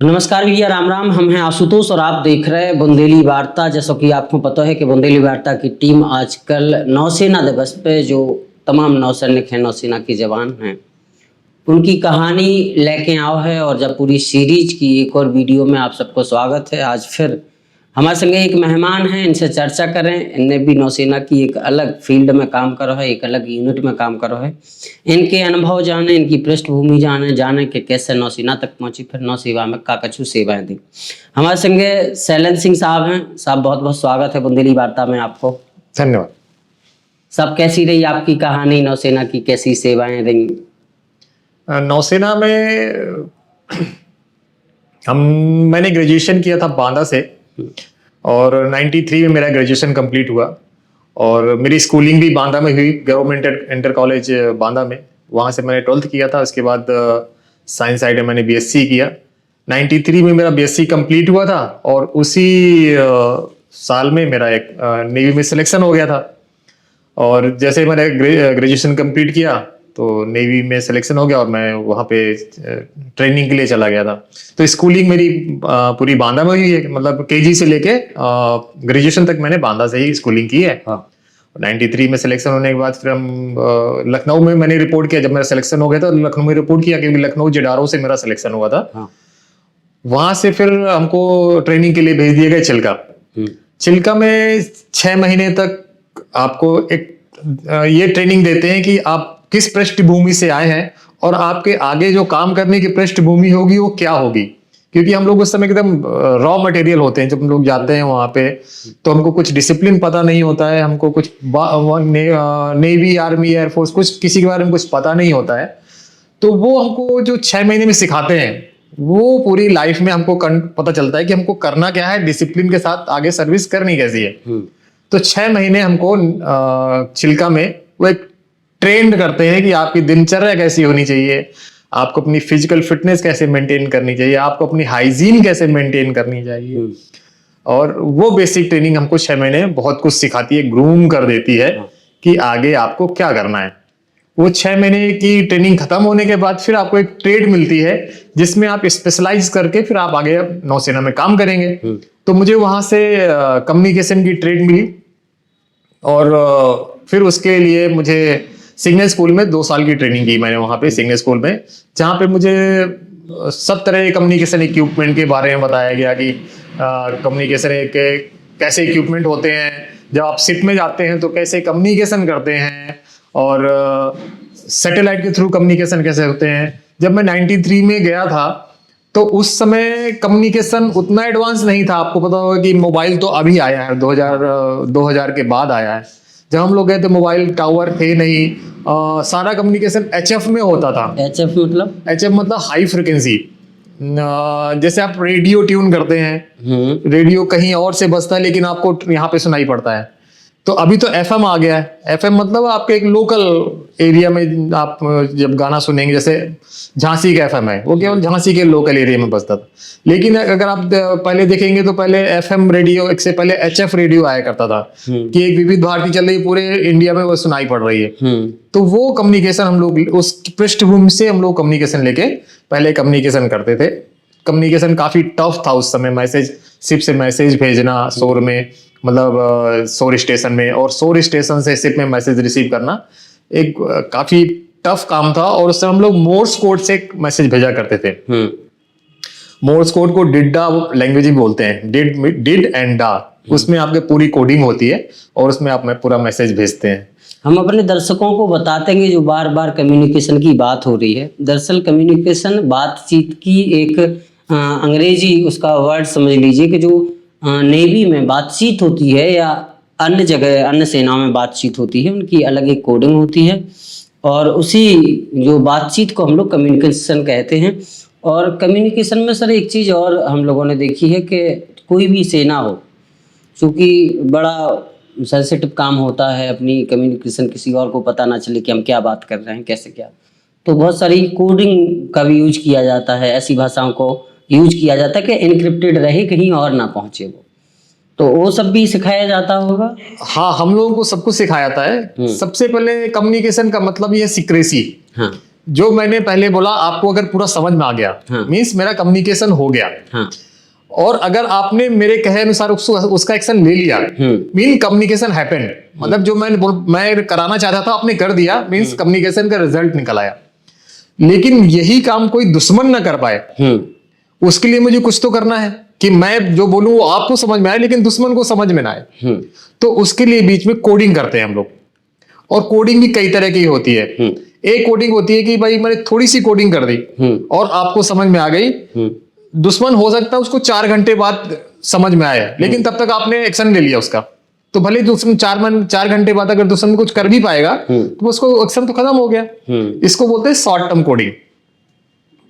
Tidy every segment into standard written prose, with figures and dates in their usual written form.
नमस्कार भैया, राम राम। हम हैं आशुतोष और आप देख रहे हैं बुंदेली वार्ता। जैसा कि आपको पता है कि बुंदेली वार्ता की टीम आजकल नौसेना दिवस पे जो तमाम नौसैनिक हैं, नौसेना के जवान हैं, उनकी कहानी लेके आओ है। और जब पूरी सीरीज की एक और वीडियो में आप सबको स्वागत है। आज फिर हमारे संगे एक मेहमान हैं, इनसे चर्चा करें। इनने भी नौसेना की एक अलग फील्ड में काम करो है, एक अलग यूनिट में काम करो है। इनके अनुभव जाने, इनकी पृष्ठभूमि जाने कि कैसे नौसेना तक पहुंची, फिर नौसेना में का कछु सेवाएं दी। हमारे संगे शैलेंद्र सिंह साहब हैं। साहब, बहुत बहुत स्वागत है बुंदेली वार्ता में आपको। धन्यवाद। सब कैसी रही आपकी कहानी, नौसेना की कैसी सेवाएं रही? नौसेना में मैंने ग्रेजुएशन किया था बांदा से और 93 में मेरा ग्रेजुएशन कंप्लीट हुआ और मेरी स्कूलिंग भी बांदा में हुई, गवर्नमेंट इंटर कॉलेज बांदा में। वहाँ से मैंने 12th किया था। उसके बाद साइंस साइड में मैंने बीएससी किया। 93 में मेरा बीएससी कंप्लीट हुआ था और उसी साल में मेरा एक नेवी में सिलेक्शन हो गया था। और जैसे मैंने ग्रेजुएशन कंप्लीट किया तो नेवी में सिलेक्शन हो गया और मैं वहाँ पे ट्रेनिंग के लिए चला गया था। तो स्कूलिंग मेरी पूरी बांदा में हुई है, मतलब केजी से लेके ग्रेजुएशन तक मैंने बांदा से ही स्कूलिंग की है। हाँ। 93 में सिलेक्शन होने के बाद फिर हम लखनऊ में मैंने रिपोर्ट किया। जब मेरा सिलेक्शन हो गया था लखनऊ में रिपोर्ट किया, क्योंकि लखनऊ जेडारो से मेरा सिलेक्शन हुआ था। हाँ। वहां से फिर हमको ट्रेनिंग के लिए भेज दिए गए चिल्का। चिल्का में 6 महीने तक आपको एक ये ट्रेनिंग देते हैं कि आप किस पृष्ठभूमि से आए हैं और आपके आगे जो काम करने की पृष्ठभूमि होगी वो क्या होगी। क्योंकि हम लोग उस समय एकदम रॉ मटेरियल होते हैं। जब हम लोग जाते हैं वहां पे तो हमको कुछ डिसिप्लिन पता नहीं होता है, हमको कुछ नेवी, आर्मी, एयरफोर्स, कुछ किसी के बारे में कुछ पता नहीं होता है। तो वो हमको जो 6 महीने में सिखाते हैं वो पूरी लाइफ में हमको पता चलता है कि हमको करना क्या है, डिसिप्लिन के साथ आगे सर्विस करनी कैसी है। तो 6 महीने हमको चिल्का में वो एक ट्रेंड करते हैं कि आपकी दिनचर्या कैसी होनी चाहिए, आपको अपनी फिजिकल फिटनेस कैसे मेंटेन करनी चाहिए, आपको अपनी हाइजीन कैसे मेंटेन करनी चाहिए। और वो बेसिक ट्रेनिंग हमको 6 महीने बहुत कुछ सिखाती है, ग्रूम कर देती है कि आगे आपको क्या करना है। वो 6 महीने की ट्रेनिंग खत्म होने के बाद फिर आपको एक ट्रेड मिलती है जिसमें आप स्पेशलाइज करके फिर आप आगे नौसेना में काम करेंगे। तो मुझे वहां से कम्युनिकेशन की ट्रेड मिली और फिर उसके लिए मुझे सिग्नल स्कूल में 2 साल की ट्रेनिंग की मैंने वहां पे सिग्नल स्कूल में, जहाँ पे मुझे सब तरह के कम्युनिकेशन इक्विपमेंट के बारे में बताया गया कि कम्युनिकेशन के कैसे इक्विपमेंट होते हैं, जब आप शिप में जाते हैं तो कैसे कम्युनिकेशन करते हैं और सैटेलाइट के थ्रू कम्युनिकेशन कैसे होते हैं। जब मैं 93 में गया था तो उस समय कम्युनिकेशन उतना एडवांस नहीं था। आपको पता होगा कि मोबाइल तो अभी आया है, 2000 के बाद आया है। जब हम लोग गए थे मोबाइल टावर थे नहीं, सारा कम्युनिकेशन एचएफ में होता था। एचएफ मतलब? एचएफ मतलब हाई फ्रिक्वेंसी। जैसे आप रेडियो ट्यून करते हैं, रेडियो कहीं और से बजता है लेकिन आपको यहाँ पे सुनाई पड़ता है। तो अभी तो एफएम आ गया है। एफएम मतलब आपके एक लोकल एरिया में आप जब गाना सुनेंगे, जैसे झांसी का एफएम है, वो केवल झांसी के लोकल एरिया में बजता था। लेकिन अगर आप पहले देखेंगे तो पहले एफएम रेडियो, एक से पहले एचएफ रेडियो आया करता था कि एक विविध भारती चल रही है, पूरे इंडिया में वो सुनाई पड़ रही है। तो वो कम्युनिकेशन हम लोग उस पृष्ठभूमि से हम लोग कम्युनिकेशन लेके पहले कम्युनिकेशन करते थे। कम्युनिकेशन काफी टफ था उस समय। मैसेज, शिप से मैसेज भेजना शोर में, मतलब शोर स्टेशन में, और शोर स्टेशन से शिप में मैसेज रिसीव करना एक काफी टफ काम था। और उससे हम लोग मोर्स कोड से मैसेज भेजा करते थे। मोर्स कोड को डिडा लैंग्वेज ही बोलते हैं, डिड एंड डा। उसमें आपके पूरी कोडिंग होती है और उसमें आप पूरा मैसेज भेजते हैं। हम अपने दर्शकों को बताते हैं जो बार बार कम्युनिकेशन की बात हो रही है। दरअसल कम्युनिकेशन बातचीत की एक अंग्रेजी उसका वर्ड समझ लीजिए कि जो नेवी में बातचीत होती है या अन्य जगह, अन्य सेनाओं में बातचीत होती है, उनकी अलग एक कोडिंग होती है और उसी जो बातचीत को हम लोग कम्युनिकेशन कहते हैं। और कम्युनिकेशन में सर एक चीज़ और हम लोगों ने देखी है कि कोई भी सेना हो, चूँकि बड़ा सेंसिटिव काम होता है, अपनी कम्युनिकेशन किसी और को पता ना चले कि हम क्या बात कर रहे हैं, कैसे क्या, तो बहुत सारी कोडिंग का भी यूज किया जाता है। ऐसी भाषाओं को यूज किया जाता है कि एनक्रिप्टेड रहे, कहीं और ना पहुंचे वो। तो वो सब भी सिखाया जाता होगा? हाँ, हम लोगों को सब कुछ सिखाया जाता है। सबसे पहले कम्युनिकेशन का मतलब ये सीक्रेसी। हाँ। जो मैंने पहले बोला, आपको अगर पूरा समझ में आ गया, हाँ। मीन्स मेरा कम्युनिकेशन हो गया। हाँ। और अगर आपने मेरे कहे अनुसार उसका एक्शन ले लिया, मीन कम्युनिकेशन हैपेंड, मतलब जो मैं कराना चाहता था आपने कर दिया, मीन्स कम्युनिकेशन का रिजल्ट निकल आया। लेकिन यही काम कोई दुश्मन ना कर पाए, उसके लिए मुझे कुछ तो करना है कि मैं जो बोलूं वो आपको समझ में आए लेकिन दुश्मन को समझ में ना आए। तो उसके लिए बीच में कोडिंग करते हैं हम लोग, और कोडिंग भी कई तरह की होती है। एक कोडिंग होती है कि भाई मैंने थोड़ी सी कोडिंग कर दी और आपको समझ में आ गई, दुश्मन हो सकता है उसको 4 घंटे बाद समझ में आया, लेकिन तब तक आपने एक्शन ले लिया उसका। तो भले दुश्मन 4 घंटे बाद अगर दुश्मन कुछ कर भी पाएगा तो उसको एक्शन तो खत्म हो गया। इसको बोलते हैं शॉर्ट टर्म कोडिंग।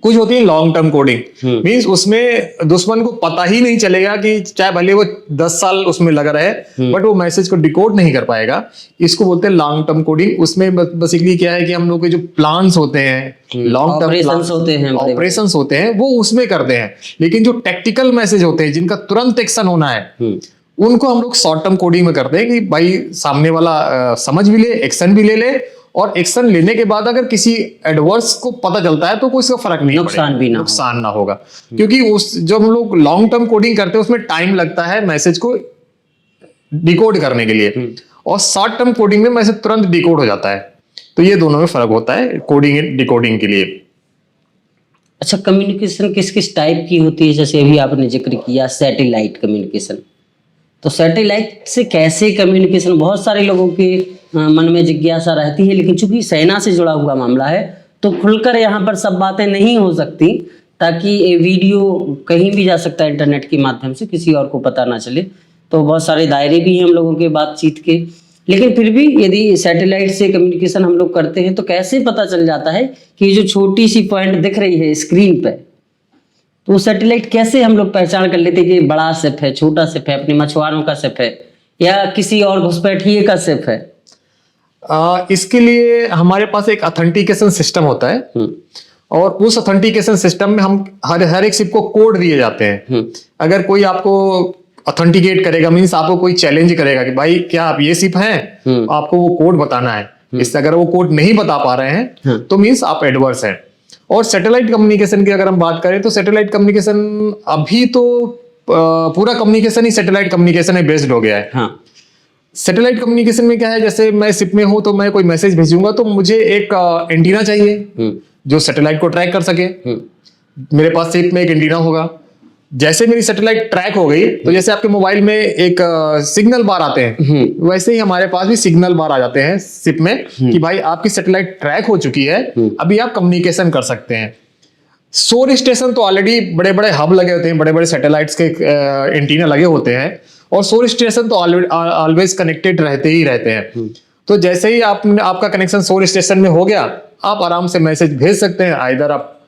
कुछ होती है लॉन्ग टर्म कोडिंग, मींस उसमें दुश्मन को पता ही नहीं चलेगा कि चाहे भले वो 10 साल उसमें लगा रहे, बट वो मैसेज को डिकोड नहीं कर पाएगा। इसको बोलते हैं लॉन्ग टर्म कोडिंग। उसमें बेसिकली क्या है कि हम लोग के जो प्लान्स होते हैं, लॉन्ग टर्म ऑपरेशंस होते हैं, वो उसमें करते हैं। लेकिन जो टेक्टिकल मैसेज होते हैं जिनका तुरंत एक्शन होना है, उनको हम लोग शॉर्ट टर्म कोडिंग में करते हैं कि भाई सामने वाला समझ भी ले, एक्शन भी ले ले, और एक्शन लेने के बाद अगर किसी एडवर्स को पता चलता है तो कोई इसका फर्क नहीं, नुकसान ना होगा। क्योंकि उस जो हम लोग लॉन्ग टर्म कोडिंग करते हैं उसमें टाइम लगता है मैसेज को डिकोड करने के लिए, और शॉर्ट टर्म कोडिंग में मैसेज तुरंत डिकोड हो जाता है। तो ये दोनों में फर्क होता है कोडिंग एंड डिकोडिंग के लिए। अच्छा, कम्युनिकेशन किस किस टाइप की होती है? जैसे अभी आपने जिक्र किया सैटेलाइट कम्युनिकेशन, तो सैटेलाइट से कैसे कम्युनिकेशन, बहुत सारे लोगों के मन में जिज्ञासा रहती है, लेकिन चूंकि सेना से जुड़ा हुआ मामला है तो खुलकर यहाँ पर सब बातें नहीं हो सकती, ताकि ये वीडियो कहीं भी जा सकता है इंटरनेट के माध्यम से, किसी और को पता ना चले। तो बहुत सारे दायरे भी हैं हम लोगों के बातचीत के, लेकिन फिर भी यदि सैटेलाइट से कम्युनिकेशन हम लोग करते हैं तो कैसे पता चल जाता है कि जो छोटी सी पॉइंट दिख रही है स्क्रीन पे, तो सैटेलाइट कैसे हम लोग पहचान कर लेते हैं कि बड़ा शिप है, छोटा शिप है, अपने मछुआरों का शिप है, या किसी और घुसपैठिए का शिप है? इसके लिए हमारे पास एक ऑथेंटिकेशन सिस्टम होता है, और उस ऑथेंटिकेशन सिस्टम में हम हर एक शिप को कोड दिए जाते हैं। अगर कोई आपको ऑथेंटिकेट करेगा, मीन्स आपको कोई चैलेंज करेगा कि भाई क्या आप ये शिप हैं, आपको वो कोड बताना है। इससे अगर वो कोड नहीं बता पा रहे हैं तो मीन्स आप एडवर्स हैं। और सैटेलाइट कम्युनिकेशन की अगर हम बात करें तो सैटेलाइट कम्युनिकेशन अभी तो पूरा कम्युनिकेशन ही सैटेलाइट कम्युनिकेशन में बेस्ड हो गया है। सैटेलाइट कम्युनिकेशन में क्या है, जैसे मैं शिप में हूं तो मैं कोई मैसेज भेजूंगा तो मुझे एक एंटीना चाहिए जो सैटेलाइट को ट्रैक कर सके। मेरे पास शिप में एक एंटीना होगा। जैसे मेरी सैटेलाइट ट्रैक हो गई तो जैसे आपके मोबाइल में एक सिग्नल बार आते हैं, वैसे ही हमारे पास भी सिग्नल बार आ जाते हैं शिप में कि भाई आपकी सैटेलाइट ट्रैक हो चुकी है, अभी आप कम्युनिकेशन कर सकते हैं। सोर स्टेशन तो ऑलरेडी बड़े बड़े हब लगे होते हैं, बड़े बड़े सैटेलाइट्स के एंटीना लगे होते हैं, और सोर स्टेशन तो ऑलवेज कनेक्टेड रहते ही रहते हैं। तो जैसे ही आपका कनेक्शन सोर स्टेशन में हो गया, आप आराम से मैसेज भेज सकते हैं। आइदर आप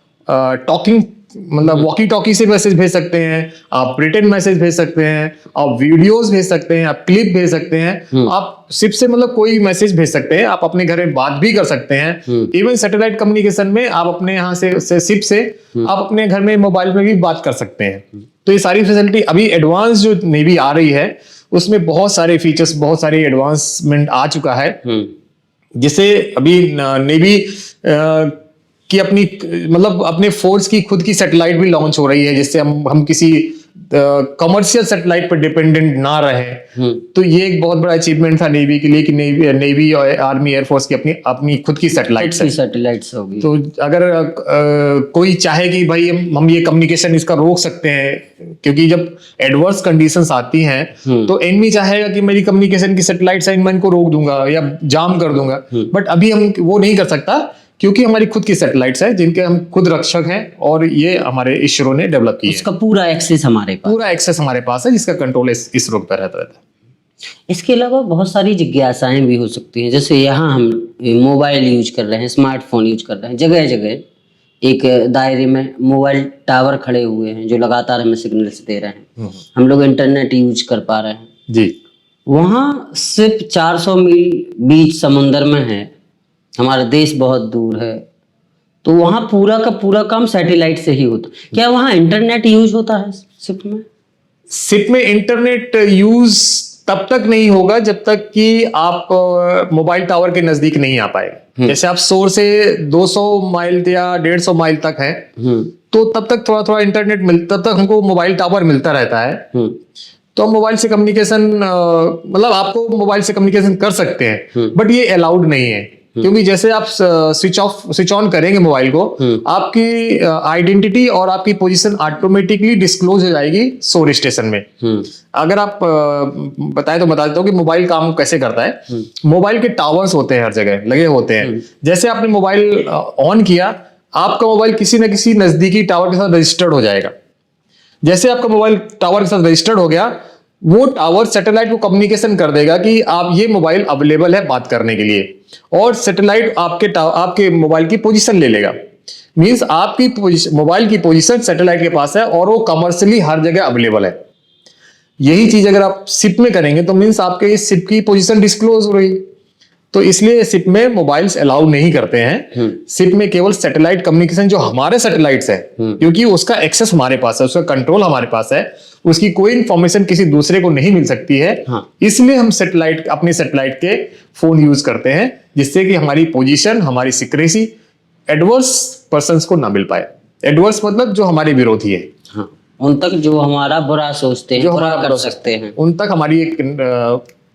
टॉकिंग मतलब वॉकी टॉकी से मैसेज भेज सकते हैं, आप रिटन मैसेज भेज सकते हैं, आप वीडियोस भेज सकते हैं, आप क्लिप भेज सकते हैं, आप शिप से मतलब कोई मैसेज भेज सकते हैं, आप अपने घर में बात भी कर सकते हैं। इवन सैटेलाइट कम्युनिकेशन में आप अपने यहाँ से शिप से आप अपने घर में मोबाइल में भी बात कर सकते हैं। तो ये सारी फैसिलिटी अभी एडवांस जो नेवी आ रही है उसमें बहुत सारे फीचर्स, बहुत सारी एडवांसमेंट आ चुका है, जिसे अभी नेवी कि अपनी मतलब अपने फोर्स की खुद की सैटेलाइट भी लॉन्च हो रही है, जिससे हम किसी कमर्शियल सैटेलाइट पर डिपेंडेंट ना रहे। तो ये एक बहुत बड़ा अचीवमेंट था नेवी के लिए कि नेवी और आर्मी एयरफोर्स की अपनी खुद की सैटेलाइट्स होगी। तो अगर कोई चाहे कि भाई हम ये कम्युनिकेशन इसका रोक सकते हैं, क्योंकि जब एडवर्स कंडीशंस आती हैं तो एनिमी चाहेगा कि मेरी कम्युनिकेशन की सैटेलाइट्स हैं, मैं इनको रोक दूंगा या जाम कर दूंगा, बट अभी हम वो नहीं कर सकता क्योंकि हमारी खुद की सैटेलाइट्स हैं जिनके हम खुद रक्षक हैं, और ये हमारे इसरो ने डेवलप की है। उसका पूरा एक्सेस हमारे पास है, जिसका कंट्रोल इसरो पर रहता है। इसके अलावा बहुत सारी जिज्ञासाएं भी हो सकती हैं, जैसे यहाँ हम मोबाइल यूज कर रहे हैं, स्मार्टफोन यूज कर रहे हैं, जगह जगह एक दायरे में मोबाइल टावर खड़े हुए हैं जो लगातार हमें सिग्नल्स दे रहे हैं, हम लोग इंटरनेट यूज कर पा रहे हैं जी। वहाँ सिर्फ 400 मील बीच समुंदर में है, हमारा देश बहुत दूर है, तो वहाँ पूरा का पूरा काम सैटेलाइट से ही होता। क्या वहाँ इंटरनेट यूज होता है शिप में? शिप में इंटरनेट यूज तब तक नहीं होगा जब तक कि आप मोबाइल टावर के नजदीक नहीं आ पाए। जैसे आप 100 से 200 माइल या 150 माइल तक है तो तब तक थोड़ा थोड़ा इंटरनेट तब तक हमको मोबाइल टावर मिलता रहता है। तो मोबाइल से कम्युनिकेशन मतलब आपको मोबाइल से कम्युनिकेशन कर सकते हैं, बट ये अलाउड नहीं है, क्योंकि जैसे आप स्विच ऑन करेंगे मोबाइल को, आपकी आइडेंटिटी और आपकी पोजीशन ऑटोमेटिकली डिस्क्लोज हो जाएगी सोर स्टेशन में। अगर आप बताएं तो बता देता हूँ कि मोबाइल काम कैसे करता है। मोबाइल के टावर्स होते हैं, हर जगह लगे होते हैं। जैसे आपने मोबाइल ऑन किया, आपका मोबाइल किसी न किसी नजदीकी टावर के साथ रजिस्टर्ड हो जाएगा। जैसे आपका मोबाइल टावर के साथ रजिस्टर्ड हो गया, वो टावर सैटेलाइट को कम्युनिकेशन कर देगा कि आप ये मोबाइल अवेलेबल है बात करने के लिए, और सैटेलाइट आपके मोबाइल की पोजीशन ले लेगा। मींस आपकी मोबाइल की पोजीशन सैटेलाइट के पास है और वो कमर्शियली हर जगह अवेलेबल है। यही चीज अगर आप सिप में करेंगे तो मींस आपके इस सिप की पोजीशन डिस्क्लोज हो रही। तो इसलिए सिप में मोबाइल्स अलाउ नहीं करते हैं। सिप में केवल सैटेलाइट कम्युनिकेशन, जो हमारे सैटेलाइट्स है, क्योंकि उसका एक्सेस हमारे पास है, उसका कंट्रोल हमारे पास है, उसकी कोई इंफॉर्मेशन किसी दूसरे को नहीं मिल सकती है। इसलिए हम अपने सैटेलाइट के फोन यूज करते हैं, जिससे कि हमारी पोजीशन, हमारी सिक्रेसी एडवर्स पर्संस को ना मिल पाए। एडवर्स मतलब जो हमारे विरोधी है, उन तक जो हमारा बुरा सोचते हैं, बुरा कर सकते हैं, उन तक हमारी एक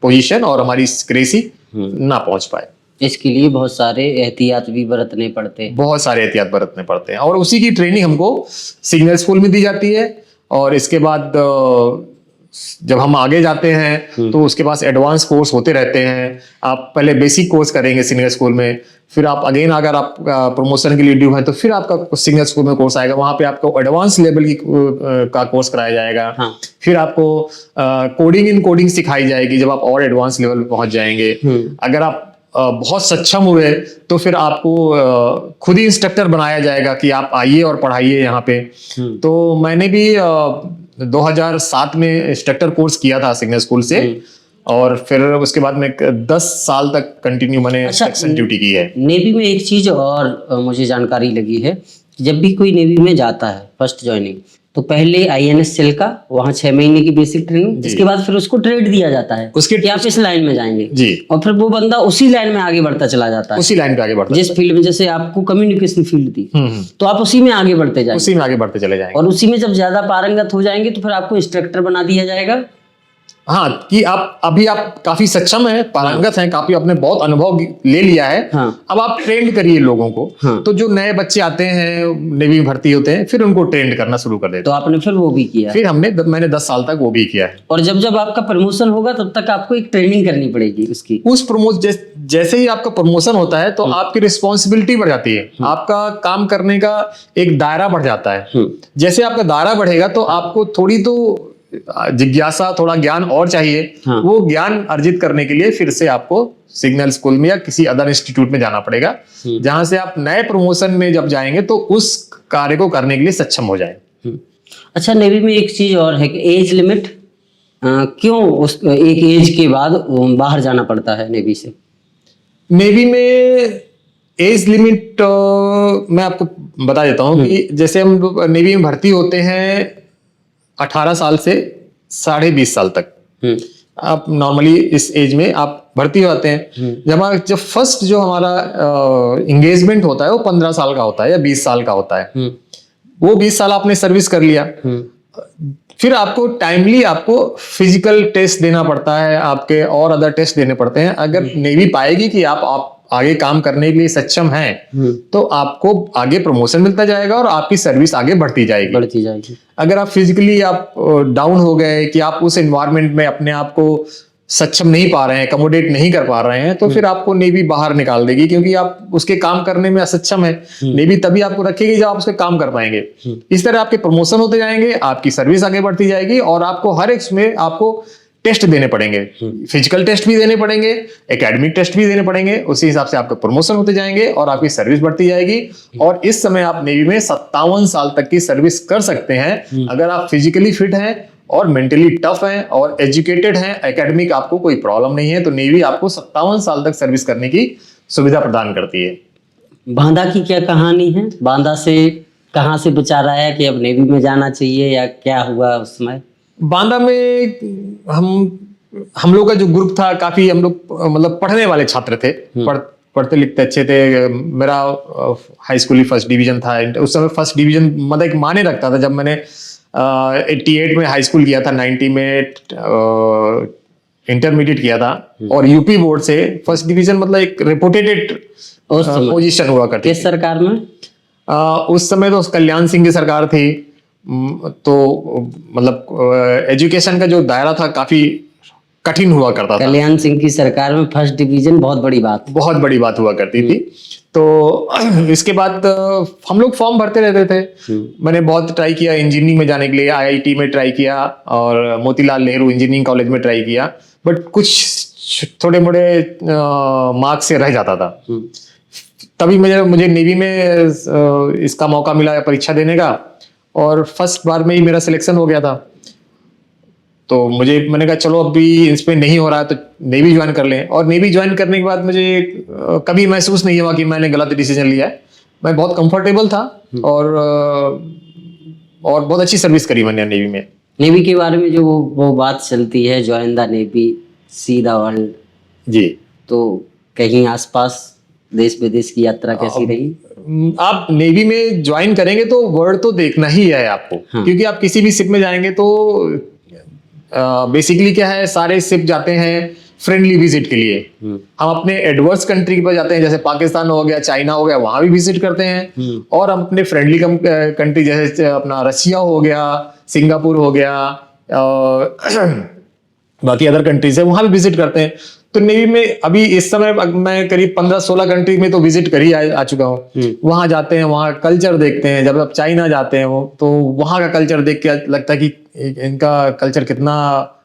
पोजीशन और हमारी सिक्रेसी ना पहुंच पाए। इसके लिए बहुत सारे एहतियात भी बरतने पड़ते हैं। बहुत सारे एहतियात बरतने पड़ते हैं, और उसी की ट्रेनिंग हमको सिग्नल स्कूल में दी जाती है। और इसके बाद जब हम आगे जाते हैं तो उसके पास एडवांस कोर्स होते रहते हैं। आप पहले बेसिक कोर्स करेंगे सिग्नल स्कूल में, फिर आप अगेन अगर आप प्रमोशन के लिए ड्यू हैं तो फिर आपका सिग्नल स्कूल में कोर्स आएगा, वहां पे आपको एडवांस लेवल की का कोर्स कराया जाएगा। फिर आपको कोडिंग इन कोडिंग सिखाई जाएगी जब आप और एडवांस लेवल पे पहुंच जाएंगे। अगर आप बहुत सक्षम हुए तो फिर आपको खुद ही इंस्ट्रक्टर बनाया जाएगा कि आप आइए और पढ़ाइए यहाँ पे। तो मैंने भी 2007 में इंस्ट्रक्टर कोर्स किया था सिग्नल स्कूल से, और फिर उसके बाद में 10 साल तक कंटिन्यू मैंने सेक्शन ड्यूटी की है। नेवी में एक चीज और मुझे जानकारी लगी है, जब भी कोई नेवी में जाता है फर्स्ट ज्वाइनिंग, तो पहले INS सेल का वहाँ 6 महीने की बेसिक ट्रेनिंग, इसके बाद फिर उसको ट्रेड दिया जाता है कि आप इस लाइन में जाएंगे जी, और फिर वो बंदा उसी लाइन में आगे बढ़ता चला जाता है, उसी लाइन पे आगे बढ़ता, जिस फील्ड में, जैसे आपको कम्युनिकेशन फील्ड थी तो आप उसी में आगे बढ़ते जाएंगे, उसी में आगे बढ़ते चले जाएंगे, और उसी में जब ज्यादा पारंगत हो जाएंगे तो फिर आपको इंस्ट्रक्टर बना दिया जाएगा। हाँ, कि आप काफी सक्षम हैं, पारंगत हैं, काफी आपने बहुत अनुभव ले लिया है। अब आप ट्रेंड करिए लोगों को। तो जो नए बच्चे आते हैं, नेवी में भर्ती होते हैं, फिर उनको ट्रेंड करना शुरू कर देते हैं। तो आपने फिर वो भी किया? फिर मैंने 10 साल तक वो भी किया है। और जब आपका प्रमोशन होगा तब तक आपको एक ट्रेनिंग करनी पड़ेगी उसकी। जैसे ही आपका प्रमोशन होता है तो आपकी रिस्पॉन्सिबिलिटी बढ़ जाती है, आपका काम करने का एक दायरा बढ़ जाता है। जैसे आपका दायरा बढ़ेगा तो आपको थोड़ी तो जिज्ञासा, थोड़ा ज्ञान और चाहिए। वो ज्ञान अर्जित करने के लिए फिर से आपको सिग्नल स्कूल में या किसी अदर इंस्टीट्यूट में जाना पड़ेगा, जहां से आप नए प्रमोशन में जब जाएंगे तो उस कार्य को करने के लिए सक्षम हो जाए। अच्छा, नेवी में एक चीज और है कि एज लिमिट, क्यों उस एक एज के बाद बाहर जाना पड़ता है नेवी से? नेवी में एज लिमिट मैं आपको बता देता हूँ कि जैसे हम नेवी में भर्ती होते हैं 18 साल से 20.5 साल तक। आप नॉर्मली इस एज में आप भर्ती होते हैं। जब फर्स्ट जो हमारा एंगेजमेंट होता है वो 15 साल का होता है या 20 साल का होता है। वो 20 साल आपने सर्विस कर लिया, फिर आपको टाइमली आपको फिजिकल टेस्ट देना पड़ता है, आपके और अदर टेस्ट देने पड़ते हैं। अगर नेवी पाएगी कि आप आगे काम करने के लिए सक्षम हैं, तो आपको आगे प्रमोशन मिलता जाएगा और आपकी सर्विस आगे बढ़ती जाएगी। अगर आप फिजिकली आप डाउन हो गए कि आप उस एनवायरनमेंट में अपने आप को सक्षम नहीं पा रहे हैं, अकोमोडेट नहीं कर पा रहे हैं, तो फिर आपको नेवी बाहर निकाल देगी, क्योंकि आप उसके काम करने में असक्षम है। नेवी तभी आपको रखेगी जब आप उसके काम कर पाएंगे। इस तरह आपके प्रमोशन होते जाएंगे, आपकी सर्विस आगे बढ़ती जाएगी, और आपको हर एक में आपको टेस्ट देने पड़ेंगे, फिजिकल टेस्ट भी देने पड़ेंगे, एकेडमिक टेस्ट भी देने पड़ेंगे। उसी हिसाब से आपका प्रमोशन होते जाएंगे और आपकी सर्विस बढ़ती जाएगी। और इस समय आप नेवी में 57 साल तक की सर्विस कर सकते हैं, अगर आप फिजिकली फिट हैं और मेंटली टफ हैं और एजुकेटेड हैं, एकेडमिक आपको कोई प्रॉब्लम नहीं है, तो नेवी आपको 57 साल तक सर्विस करने की सुविधा प्रदान करती है। बांदा की क्या कहानी है? बांदा से कहाँ से विचार आया कि अब नेवी में जाना चाहिए, या क्या हुआ उस समय? बांदा में हम हम लोग का जो ग्रुप था काफी हम लोग मतलब पढ़ने वाले छात्र थे, पढ़ते लिखते अच्छे थे। मेरा हाई स्कूल ही फर्स्ट डिवीजन था उस समय। फर्स्ट डिवीजन मतलब एक माने रखता था। जब मैंने 88 में हाई स्कूल किया था, 90 में इंटरमीडिएट किया था, और यूपी बोर्ड से फर्स्ट डिवीजन मतलब एक रेपुटेटेड पोजीशन हुआ करती किस सरकार में? उस समय तो कल्याण सिंह की सरकार थी। तो मतलब एजुकेशन का जो दायरा था काफी कठिन हुआ करता था। कल्याण सिंह की सरकार में फर्स्ट डिवीजन बहुत बड़ी बात, बहुत बड़ी बात हुआ करती थी। तो इसके बाद हम लोग फॉर्म भरते रहते थे। मैंने बहुत ट्राई किया इंजीनियरिंग में जाने के लिए, आईआईटी में ट्राई किया और मोतीलाल नेहरू इंजीनियरिंग कॉलेज में ट्राई किया, बट कुछ थोड़े मोड़े मार्क्स से रह जाता था। तभी मुझे नेवी में इसका मौका मिला परीक्षा देने का, और फर्स्ट बार में ही मेरा सिलेक्शन हो गया था। तो मैंने कहा चलो अभी इसमें नहीं हो रहा है तो नेवी ज्वाइन कर लें। और नेवी ज्वाइन करने के बाद मुझे कभी महसूस नहीं हुआ कि मैंने गलत डिसीजन लिया है। मैं बहुत कंफर्टेबल था और बहुत अच्छी सर्विस करी मैंने नेवी में। नेवी के बारे में जो वो बात चलती है, join the navy see the world जी, तो कहीं आसपास देश विदेश की यात्रा कैसी रही? आप नेवी में ज्वाइन करेंगे तो वर्ल्ड तो देखना ही है आपको। क्योंकि आप किसी भी शिप में जाएंगे तो बेसिकली क्या है, सारे शिप जाते हैं फ्रेंडली विजिट के लिए। हम अपने एडवर्स कंट्री पर जाते हैं, जैसे पाकिस्तान हो गया, चाइना हो गया, वहां भी विजिट करते हैं। और हम अपने फ्रेंडली कंट्री जैसे अपना रशिया हो गया, सिंगापुर हो गया, बाकी अदर कंट्रीज है, वहां भी विजिट करते हैं। तो नेवी में अभी इस समय मैं करीब 15-16 कंट्री में तो विजिट कर ही आ चुका हूँ। वहां जाते हैं, वहां कल्चर देखते हैं। जब आप चाइना जाते हैं तो वहां का कल्चर देख के लगता है कि इनका कल्चर कितना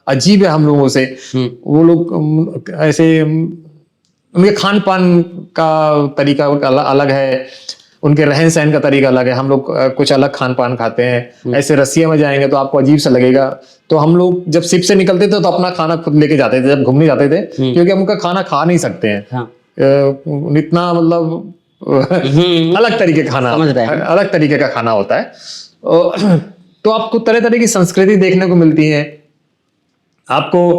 अजीब है हम लोगों से। वो लोग ऐसे, उनके खान पान का तरीका अलग है, उनके रहन सहन का तरीका अलग है। हम लोग कुछ अलग खान पान खाते हैं। ऐसे रसिया में जाएंगे तो आपको अजीब सा लगेगा। तो हम लोग जब शिप से निकलते थे तो अपना खाना खुद लेके जाते थे जब घूमने जाते थे, क्योंकि हम उनका खाना खा नहीं सकते हैं। हाँ। इतना मतलब अलग तरीके खाना, अलग तरीके का खाना होता है। तो आपको तरह तरह की संस्कृति देखने को मिलती है। आपको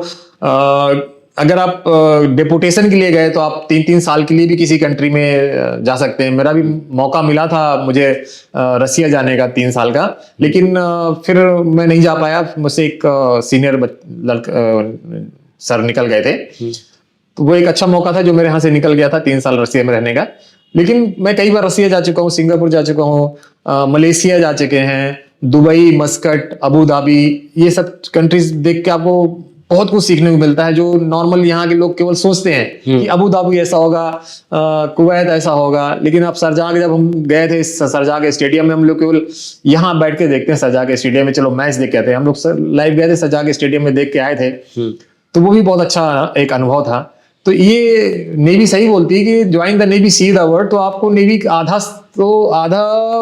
अगर आप डेपुटेशन के लिए गए तो आप 3-3 साल के लिए भी किसी कंट्री में जा सकते हैं। मेरा भी मौका मिला था मुझे रसिया जाने का 3 साल का, लेकिन फिर मैं नहीं जा पाया। मुझसे एक सीनियर सर निकल गए थे, तो वो एक अच्छा मौका था जो मेरे यहाँ से निकल गया था 3 साल रसिया में रहने का। लेकिन मैं कई बार रसिया जा चुका हूँ, सिंगापुर जा चुका हूँ, मलेशिया जा चुके हैं, दुबई, मस्कट, अबू धाबी, ये सब कंट्रीज देख के आपको बहुत कुछ सीखने को मिलता है, जो नॉर्मल यहाँ के लोग केवल सोचते हैं कि अबू धाबी ऐसा होगा, कुवैत ऐसा होगा। लेकिन आप शारजाह के जब हम गए थे, शारजाह के स्टेडियम में हम लोग केवल यहाँ बैठ के देखते हैं शारजाह के स्टेडियम में, चलो मैच देख के आते हैं। हम लोग लाइव गए थे शारजाह के स्टेडियम में, देख के आए थे, तो वो भी बहुत अच्छा एक अनुभव था। तो ये नेवी सही बोलती है कि join the navy see the world. तो आपको नेवी आधा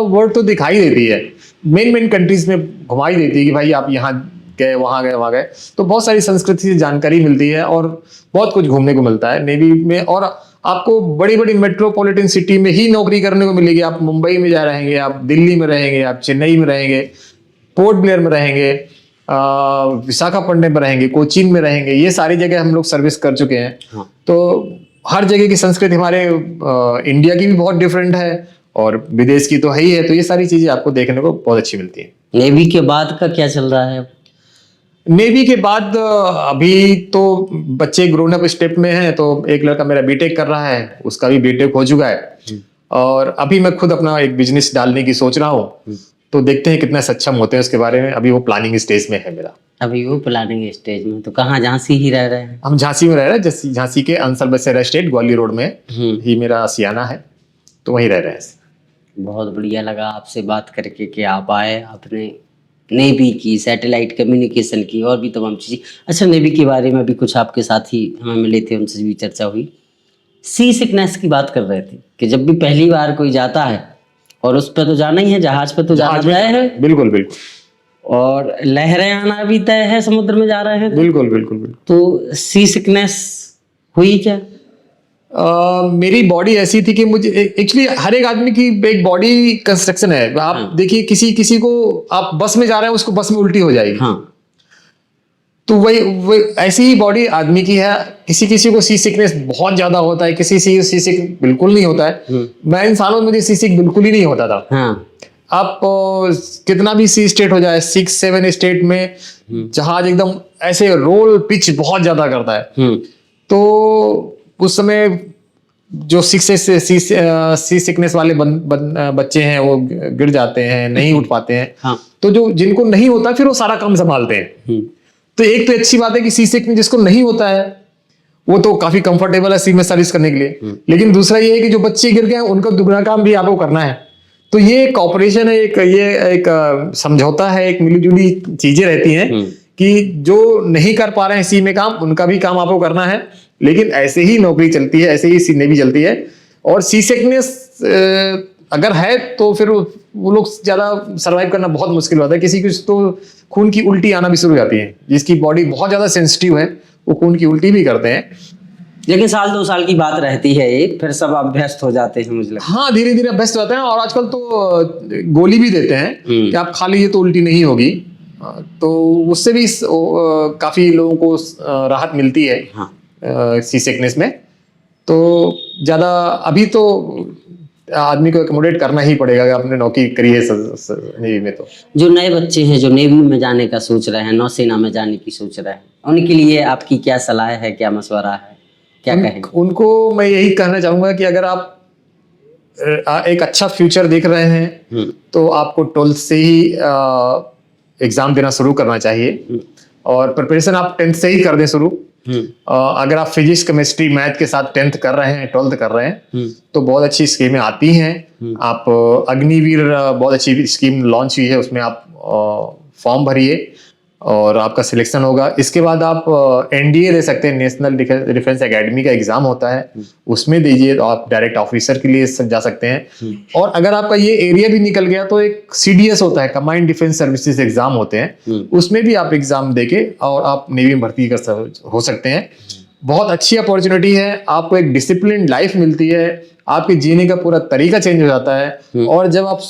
वर्ल्ड तो दिखाई देती है, मेन कंट्रीज में घुमाई देती है कि भाई आप यहाँ गए, वहां गए, वहां गए। तो बहुत सारी संस्कृति से जानकारी मिलती है और बहुत कुछ घूमने को मिलता है नेवी में। और आपको बड़ी बड़ी मेट्रोपॉलिटन सिटी में ही नौकरी करने को मिलेगी। आप मुंबई में जा रहेंगे, आप दिल्ली में रहेंगे, आप चेन्नई में रहेंगे, पोर्ट ब्लेयर में रहेंगे, विशाखापट्टनम में रहेंगे, कोचीन में रहेंगे। ये सारी जगह हम लोग सर्विस कर चुके हैं। हाँ। तो हर जगह की संस्कृति हमारे इंडिया की भी बहुत डिफरेंट है और विदेश की तो है ही है। तो ये सारी चीजें आपको देखने को बहुत अच्छी मिलती है। नेवी के बाद का क्या चल रहा है? नेवी के बाद अभी तो बच्चे ग्रोन अप स्टेप में हैं। तो एक लड़का मेरा बीटेक कर रहा है, उसका भी बीटेक हो चुका है, और अभी मैं खुद अपना एक बिजनेस डालने की सोच रहा हूँ। तो देखते हैं कितना सक्षम होते हैं उसके बारे में। अभी वो प्लानिंग स्टेज में है मेरा। अभी वो प्लानिंग स्टेज में? तो कहाँ, झांसी ही रह रहे हैं? हम झांसी में रह रहे हैं, झांसी के अंसल बसेरा एस्टेट ग्वालियर रोड में ही मेरा सियाना है, तो वहीं रह रहे हैं। बहुत बढ़िया लगा आपसे बात करके कि आप आए, आपने नेवी की, सैटेलाइट कम्युनिकेशन की, और भी तमाम चीज़ें। अच्छा, नेवी के बारे में भी कुछ आपके साथी हमें मिले थे, उनसे भी चर्चा हुई। सी सिकनेस की बात कर रहे थे कि जब भी पहली बार कोई जाता है, और उस पर तो जाना ही है, जहाज पे तो जाना है, बिल्कुल बिल्कुल, और लहरें आना भी तय है, समुद्र में जा रहे हैं, बिल्कुल बिल्कुल बिल्कुल। तो सी सिकनेस हुई क्या? मेरी बॉडी ऐसी थी कि मुझे एक्चुअली हर एक आदमी की एक बॉडी कंस्ट्रक्शन है। आप देखिए किसी को आप बस में जा रहे हैं, उसको बस में उल्टी हो जाएगी। हाँ। तो वही ऐसी ही बॉडी आदमी की है। किसी किसी को सी सिकनेस बहुत ज्यादा होता है, किसी सी सिक बिल्कुल नहीं होता है। मैं इंसानों में मुझे सी सिक बिल्कुल ही नहीं होता था। हाँ। आप कितना भी सी स्टेट हो जाए, 6-7 स्टेट में जहाज एकदम ऐसे रोल पिच बहुत ज्यादा करता है, तो उस समय जो सी सिकनेस वाले बच्चे हैं वो गिर जाते हैं, नहीं उठ पाते हैं। हाँ। तो जो जिनको नहीं होता फिर वो सारा काम संभालते हैं। तो एक तो अच्छी बात है कि सी सिकनेस जिसको नहीं होता है वो तो काफी कंफर्टेबल है सी में सर्विस करने के लिए। लेकिन दूसरा ये है कि जो बच्चे गिर गए उनका दुगना काम भी आपको करना है। तो ये एक कॉपरेशन है, एक समझौता है, एक मिलीजुली चीजें रहती हैं कि जो नहीं कर पा रहे हैं सी में काम, उनका भी काम आपको करना है। लेकिन ऐसे ही नौकरी चलती है, ऐसे ही सी नेवी चलती है। और सी सिकनेस अगर है तो फिर वो लोग ज्यादा सरवाइव करना बहुत मुश्किल होता है। किसी की तो खून की उल्टी आना भी शुरू हो जाती है, जिसकी बॉडी बहुत ज्यादा सेंसिटिव है वो खून की उल्टी भी करते हैं। लेकिन 1-2 साल की बात रहती है ये, फिर सब अभ्यस्त हो जाते हैं मुझे लगता है। हाँ, धीरे धीरे अभ्यस्त हो जाते हैं। और आजकल तो गोली भी देते हैं कि आप खा लीजिए तो उल्टी नहीं होगी। तो उससे भी काफी लोगों को राहत मिलती है। हाँ। सी सिकनेस में तो ज्यादा अभी तो आदमी को एकोमोडेट करना ही पड़ेगा अगर आपने नौकरी करी है नेवी में। तो जो नए बच्चे हैं जो नेवी में जाने का सोच रहे हैं, नौसेना में जाने की सोच रहे हैं, उनके लिए आपकी क्या सलाह है, क्या मशवरा है, क्या कहेंगे? उनको मैं यही कहना चाहूंगा कि अगर आप एक अच्छा फ्यूचर देख रहे हैं तो आपको 12th से ही एग्जाम देना शुरू करना चाहिए। और प्रिपरेशन आप 10th से ही कर दें शुरू। अगर आप फिजिक्स, केमिस्ट्री, मैथ के साथ 10th कर रहे हैं, 12th कर रहे हैं तो बहुत अच्छी स्कीमें आती हैं। आप अग्निवीर बहुत अच्छी स्कीम लॉन्च हुई है, उसमें आप फॉर्म भरिए और आपका सिलेक्शन होगा। इसके बाद आप एनडीए दे सकते हैं, नेशनल डिफेंस एकेडमी का एग्जाम होता है, उसमें दीजिए तो आप डायरेक्ट ऑफिसर के लिए जा सकते हैं। और अगर आपका ये एरिया भी निकल गया तो एक सीडीएस होता है, कंबाइंड डिफेंस सर्विसेज एग्जाम होते हैं, उसमें भी आप एग्जाम देके और आप नेवी में भर्ती हो सकते हैं। बहुत अच्छी अपॉर्चुनिटी है, आपको एक डिसिप्लिन लाइफ मिलती है, आपके जीने का पूरा तरीका चेंज हो जाता है। और जब आप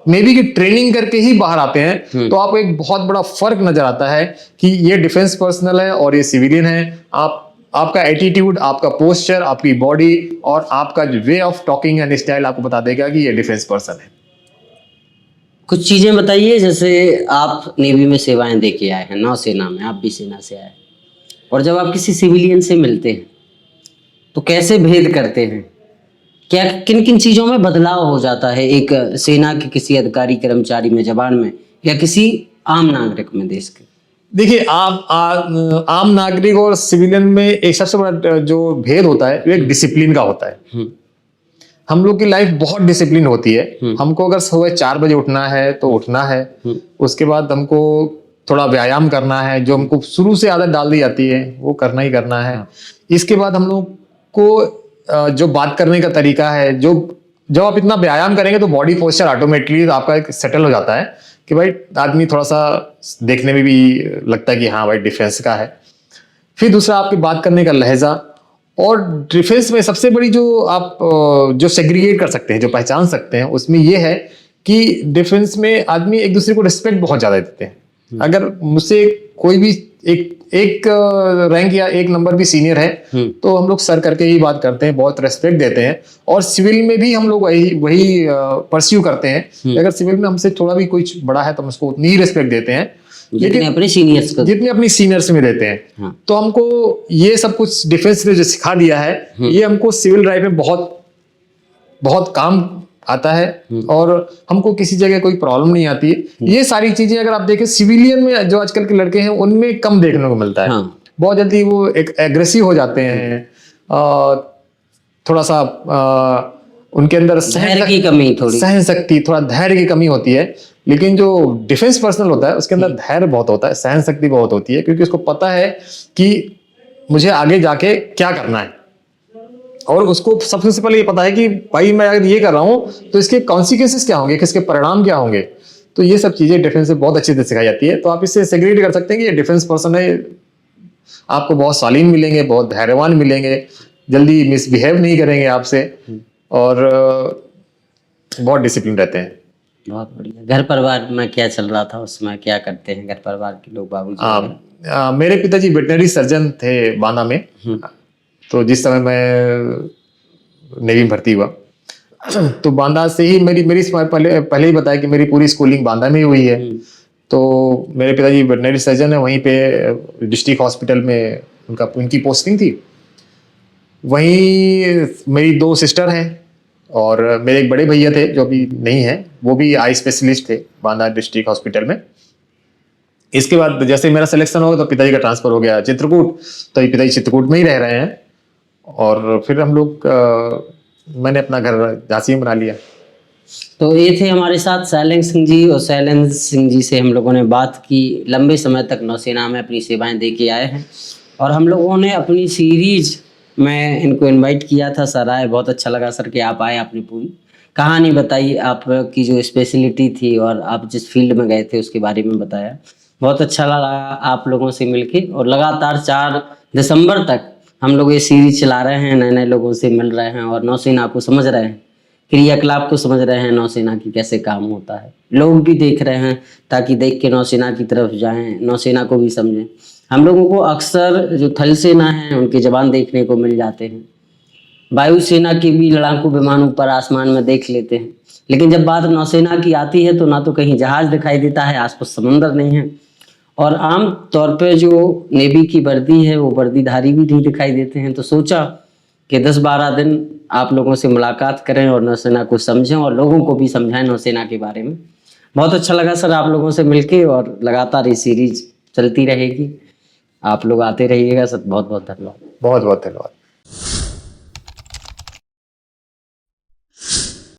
नेवी की ट्रेनिंग करके ही बाहर आते हैं तो आपको एक बहुत बड़ा फर्क नजर आता है कि ये डिफेंस पर्सनल है और ये सिविलियन है। आपका एटीट्यूड, आपका पोस्चर, आपकी बॉडी और आपका way of talking and style आपको बता देगा कि ये डिफेंस पर्सन है। कुछ चीजें बताइए, जैसे आप नेवी में सेवाएं दे के आए हैं, नौसेना में, आप भी सेना से आए, और जब आप किसी सिविलियन से मिलते हैं तो कैसे भेद करते हैं, क्या किन किन चीजों में बदलाव हो जाता है एक सेना के किसी अधिकारी, कर्मचारी में, जवान में, या किसी आम नागरिक में देश के? देखिए, आम नागरिक और सिविलियन में एक सबसे बड़ा जो भेद होता है वो एक डिसिप्लिन का होता है। हम लोग की लाइफ बहुत डिसिप्लिन होती है। हमको अगर सुबह 4 बजे उठना है तो उठना है, उसके बाद हमको थोड़ा व्यायाम करना है, जो हमको शुरू से आदत डाल दी जाती है वो करना ही करना है। इसके बाद हम लोग को जो बात करने का तरीका है, जब आप इतना व्यायाम करेंगे तो बॉडी पोस्चर ऑटोमेटिकली आपका सेटल हो जाता है कि भाई आदमी थोड़ा सा देखने में भी लगता है कि हाँ भाई डिफेंस का है। फिर दूसरा आपकी बात करने का लहजा। और डिफेंस में सबसे बड़ी जो आप जो सेग्रीगेट कर सकते हैं, जो पहचान सकते हैं, उसमें ये है कि डिफेंस में आदमी एक दूसरे को रिस्पेक्ट बहुत ज्यादा देते हैं। अगर मुझसे कोई भी एक रैंक या एक नंबर भी सीनियर है तो हम लोग सर करके ही बात करते हैं, बहुत रेस्पेक्ट देते हैं। और सिविल में भी हम लोग वही परस्यू करते हैं। अगर सिविल में हमसे थोड़ा भी कुछ बड़ा है तो हम उसको उतनी ही रेस्पेक्ट देते हैं जितने अपने सीनियर्स में देते हैं। हाँ। तो हमको ये सब कुछ डिफेंस ने जो सिखा दिया है ये हमको सिविल लाइफ में बहुत बहुत काम आता है और हमको किसी जगह कोई प्रॉब्लम नहीं आती है। ये सारी चीजें अगर आप देखें सिविलियन में जो आजकल के लड़के हैं उनमें कम देखने को मिलता है। हाँ। बहुत जल्दी वो एक एग्रेसिव हो जाते हैं, थोड़ा सा उनके अंदर धैर्य की कमी, थोड़ी सहन शक्ति, थोड़ा धैर्य की कमी होती है। लेकिन जो डिफेंस पर्सनल होता है उसके अंदर धैर्य बहुत होता है, सहन शक्ति बहुत होती है, क्योंकि उसको पता है कि मुझे आगे जाके क्या करना है। और उसको सबसे पहले ये पता है कि भाई मैं अगर ये कर रहा हूँ तो इसके कॉन्सिक्वेंसेस क्या होंगे, किसके परिणाम क्या होंगे। तो ये सब चीजें डिफेंस में बहुत अच्छे से सिखाई जाती है। तो आप इससे सेग्रीगेट कर सकते हैं कि ये डिफेंस पर्सन है, आपको बहुत शालीन मिलेंगे, बहुत धैर्यवान मिलेंगे, जल्दी मिसबिहेव नहीं करेंगे आपसे और बहुत डिसिप्लिन रहते हैं। बहुत बढ़िया। घर परिवार में क्या चल रहा था उस समय, क्या करते हैं घर परिवार के लोग, बाबूजी वगैरह? मेरे पिताजी वेटनरी सर्जन थे बांदा में। तो जिस समय मैं नेवी में भर्ती हुआ तो बांदा से ही मेरी मेरी पहले ही बताया कि मेरी पूरी स्कूलिंग बांदा में ही हुई है। तो मेरे पिताजी वेटनरी सर्जन है, वहीं पे डिस्ट्रिक्ट हॉस्पिटल में उनकी पोस्टिंग थी। वहीं मेरी 2 सिस्टर हैं और मेरे एक बड़े भैया थे जो अभी नहीं है, वो भी आई स्पेशलिस्ट थे बांदा डिस्ट्रिक्ट हॉस्पिटल में। इसके बाद जैसे मेरा सिलेक्शन हो गया तो पिताजी का ट्रांसफर हो गया चित्रकूट, तो अभी पिताजी चित्रकूट में ही रह रहे हैं। और फिर हम लोग मैंने अपना घर झांसी में बना लिया। तो ये थे हमारे साथ शैलेंद्र सिंह जी, और शैलेंद्र सिंह जी से हम लोगों ने बात की। लंबे समय तक नौसेना में अपनी सेवाएं दे के आए हैं, और हम लोगों ने अपनी सीरीज में इनको इनवाइट किया था। सर आए, बहुत अच्छा लगा सर कि आप आए, आपने पूरी कहानी बताई, आपकी जो स्पेशलिटी थी और आप जिस फील्ड में गए थे उसके बारे में बताया। बहुत अच्छा लगा आप लोगों से मिलके, और लगातार 4 दिसंबर तक हम लोग ये सीरीज चला रहे हैं, नए नए लोगों से मिल रहे हैं और नौसेना को समझ रहे हैं, क्रियाकलाप को समझ रहे हैं, नौसेना की कैसे काम होता है। लोग भी देख रहे हैं ताकि देख के नौसेना की तरफ जाएं, नौसेना को भी समझें। हम लोगों को अक्सर जो थल सेना है उनके जवान देखने को मिल जाते हैं, वायुसेना के भी लड़ाकू विमान ऊपर आसमान में देख लेते हैं, लेकिन जब बात नौसेना की आती है तो ना तो कहीं जहाज दिखाई देता है, आसपास समंदर नहीं है, और आम तौर पे जो नेवी की वर्दी है वो वर्दीधारी भी नहीं दिखाई देते हैं। तो सोचा कि 10-12 दिन आप लोगों से मुलाकात करें और नौसेना को समझें और लोगों को भी समझाएं नौसेना के बारे में। बहुत अच्छा लगा सर आप लोगों से मिलके, और लगातार ये सीरीज चलती रहेगी। आप लोग आते रहिएगा सर। बहुत बहुत धन्यवाद। बहुत बहुत धन्यवाद।